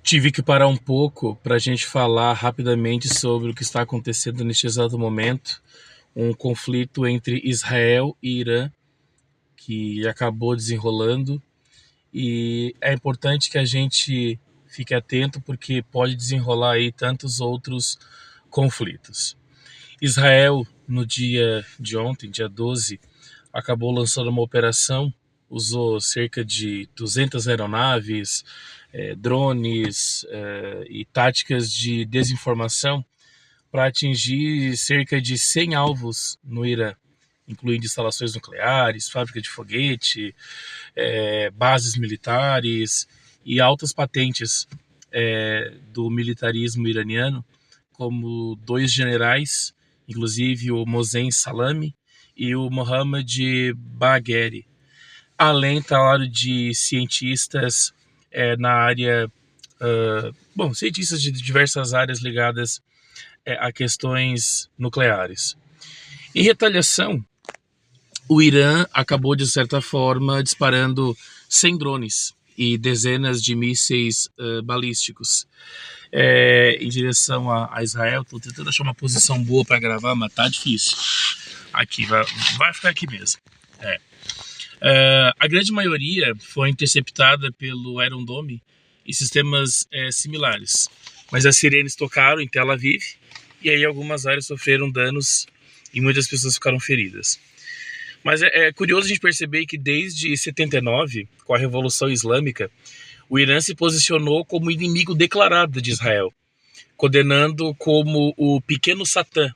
Tive que parar um pouco para a gente falar rapidamente sobre o que está acontecendo neste exato momento, um conflito entre Israel e Irã que acabou desenrolando, e é importante que a gente fique atento porque pode desenrolar aí tantos outros conflitos. Israel, no dia de ontem, dia 12, acabou lançando uma operação, usou cerca de 200 aeronaves, drones e táticas de desinformação para atingir cerca de 100 alvos no Irã, incluindo instalações nucleares, fábrica de foguete, bases militares e altas patentes do militarismo iraniano, como dois generais, inclusive o Mohsen Salami e o Mohammad Bagheri, além, claro, de cientistas na área, cientistas de diversas áreas ligadas a questões nucleares. Em retaliação, o Irã acabou, de certa forma, disparando 100 drones e dezenas de mísseis balísticos em direção a Israel. Estou tentando achar uma posição boa para gravar, mas tá difícil. Aqui, vai ficar aqui mesmo. A grande maioria foi interceptada pelo Iron Dome e sistemas similares, mas as sirenes tocaram em Tel Aviv e aí algumas áreas sofreram danos e muitas pessoas ficaram feridas. Mas é curioso a gente perceber que desde 79, com a Revolução Islâmica, o Irã se posicionou como inimigo declarado de Israel, condenando como o pequeno Satã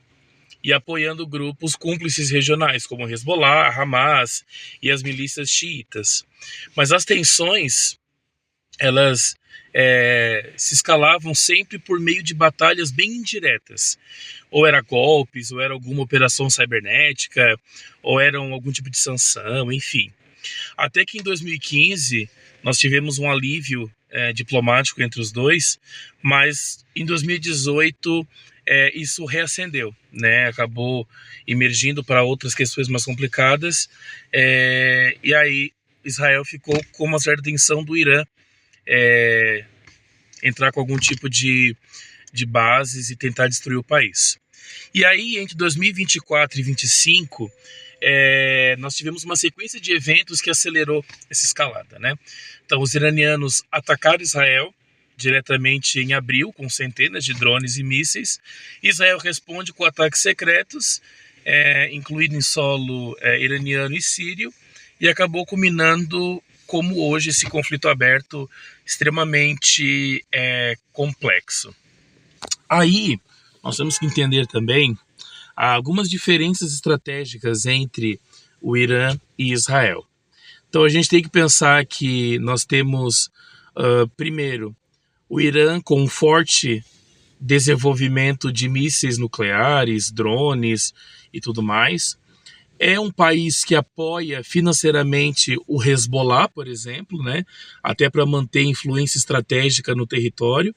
e apoiando grupos cúmplices regionais, como Hezbollah, Hamas e as milícias xiitas. Mas as tensões, elas se escalavam sempre por meio de batalhas bem indiretas. Ou era golpes, ou era alguma operação cibernética, ou era algum tipo de sanção, enfim. Até que em 2015 nós tivemos um alívio diplomático entre os dois, mas em 2018 isso reacendeu, né? Acabou emergindo para outras questões mais complicadas, e aí Israel ficou com uma certa tensão do Irã entrar com algum tipo de bases e tentar destruir o país. E aí, entre 2024 e 2025, nós tivemos uma sequência de eventos que acelerou essa escalada, né? Então, os iranianos atacaram Israel diretamente em abril, com centenas de drones e mísseis. Israel responde com ataques secretos, incluindo em solo iraniano e sírio, e acabou culminando como hoje esse conflito aberto extremamente complexo. Aí, nós temos que entender também algumas diferenças estratégicas entre o Irã e Israel. Então, a gente tem que pensar que nós temos, primeiro, o Irã com um forte desenvolvimento de mísseis nucleares, drones e tudo mais. É um país que apoia financeiramente o Hezbollah, por exemplo, né? Até para manter influência estratégica no território.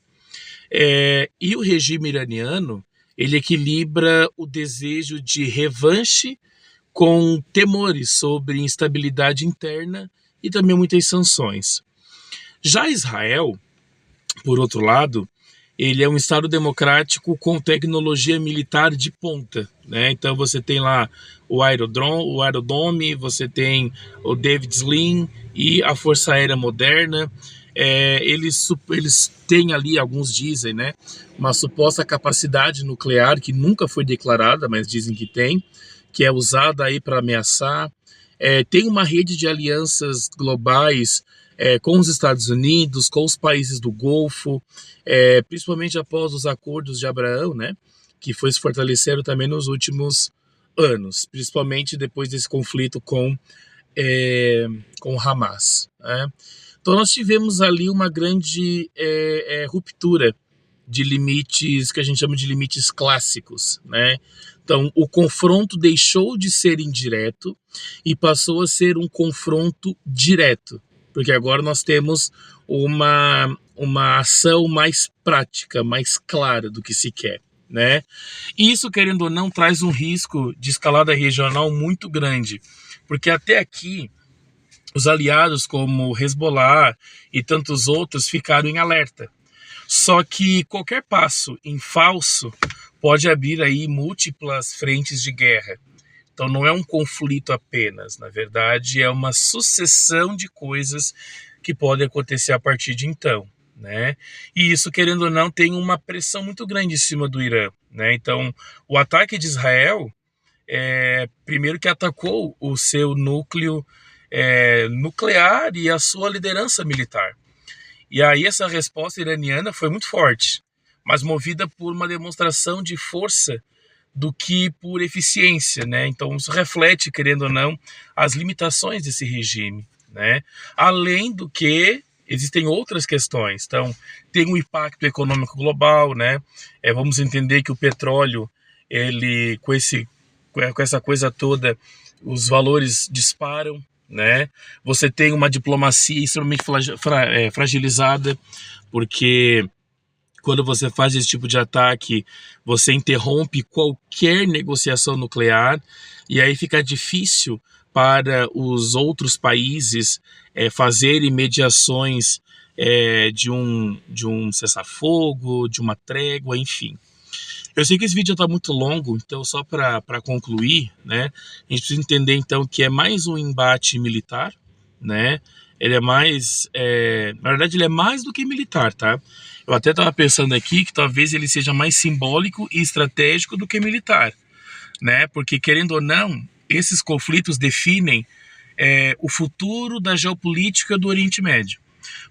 E o regime iraniano, ele equilibra o desejo de revanche com temores sobre instabilidade interna e também muitas sanções. Já Israel, por outro lado, ele é um Estado democrático com tecnologia militar de ponta, né? Então você tem lá o Iron Dome, você tem o David Sling e a Força Aérea Moderna. Eles têm ali, alguns dizem, né, uma suposta capacidade nuclear que nunca foi declarada, mas dizem que tem, que é usada aí para ameaçar. Tem uma rede de alianças globais com os Estados Unidos, com os países do Golfo, principalmente após os acordos de Abraão, né, que foi se fortalecendo também nos últimos anos, principalmente depois desse conflito com Hamas, né? Então nós tivemos ali uma grande ruptura de limites, que a gente chama de limites clássicos, né? Então o confronto deixou de ser indireto e passou a ser um confronto direto, porque agora nós temos uma ação mais prática, mais clara do que se quer, né? E isso, querendo ou não, traz um risco de escalada regional muito grande, porque até aqui os aliados como Hezbollah e tantos outros ficaram em alerta. Só que qualquer passo em falso pode abrir aí múltiplas frentes de guerra. Então não é um conflito apenas, na verdade é uma sucessão de coisas que podem acontecer a partir de então, né? E isso, querendo ou não, tem uma pressão muito grande em cima do Irã, né? Então o ataque de Israel, primeiro que atacou o seu núcleo nuclear e a sua liderança militar. E aí essa resposta iraniana foi muito forte, mas movida por uma demonstração de força do que por eficiência, né? Então isso reflete, querendo ou não, as limitações desse regime, né? Além do que existem outras questões. Então tem um impacto econômico global, né? Vamos entender que o petróleo, ele com essa coisa toda, os valores disparam, né? Você tem uma diplomacia extremamente fragilizada, porque quando você faz esse tipo de ataque, você interrompe qualquer negociação nuclear e aí fica difícil para os outros países fazerem mediações de um cessar-fogo, de uma trégua, enfim. Eu sei que esse vídeo está muito longo, então só para concluir, né, a gente precisa entender então que é mais um embate militar, né? Ele é mais, na verdade ele é mais do que militar, tá? Eu até estava pensando aqui que talvez ele seja mais simbólico e estratégico do que militar, né? Porque querendo ou não, esses conflitos definem o futuro da geopolítica do Oriente Médio.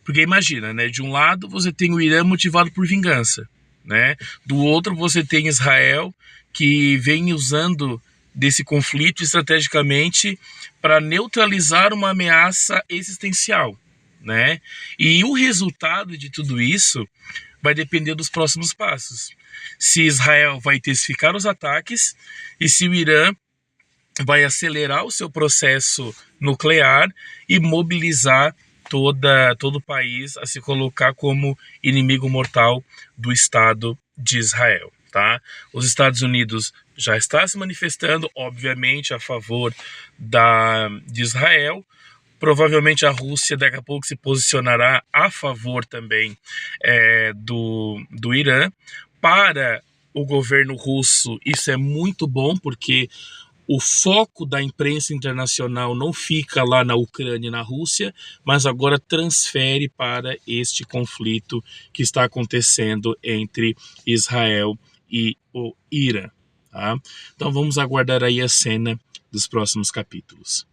Porque imagina, né? De um lado você tem o Irã motivado por vingança, né? Do outro você tem Israel, que vem usando desse conflito estrategicamente para neutralizar uma ameaça existencial, né? E o resultado de tudo isso vai depender dos próximos passos. Se Israel vai intensificar os ataques e se o Irã vai acelerar o seu processo nuclear e mobilizar todo o país a se colocar como inimigo mortal do Estado de Israel, tá? Os Estados Unidos já está se manifestando, obviamente, a favor de Israel. Provavelmente a Rússia daqui a pouco se posicionará a favor também do Irã. Para o governo russo, isso é muito bom, porque o foco da imprensa internacional não fica lá na Ucrânia e na Rússia, mas agora transfere para este conflito que está acontecendo entre Israel e o Irã. Tá? Então vamos aguardar aí a cena dos próximos capítulos.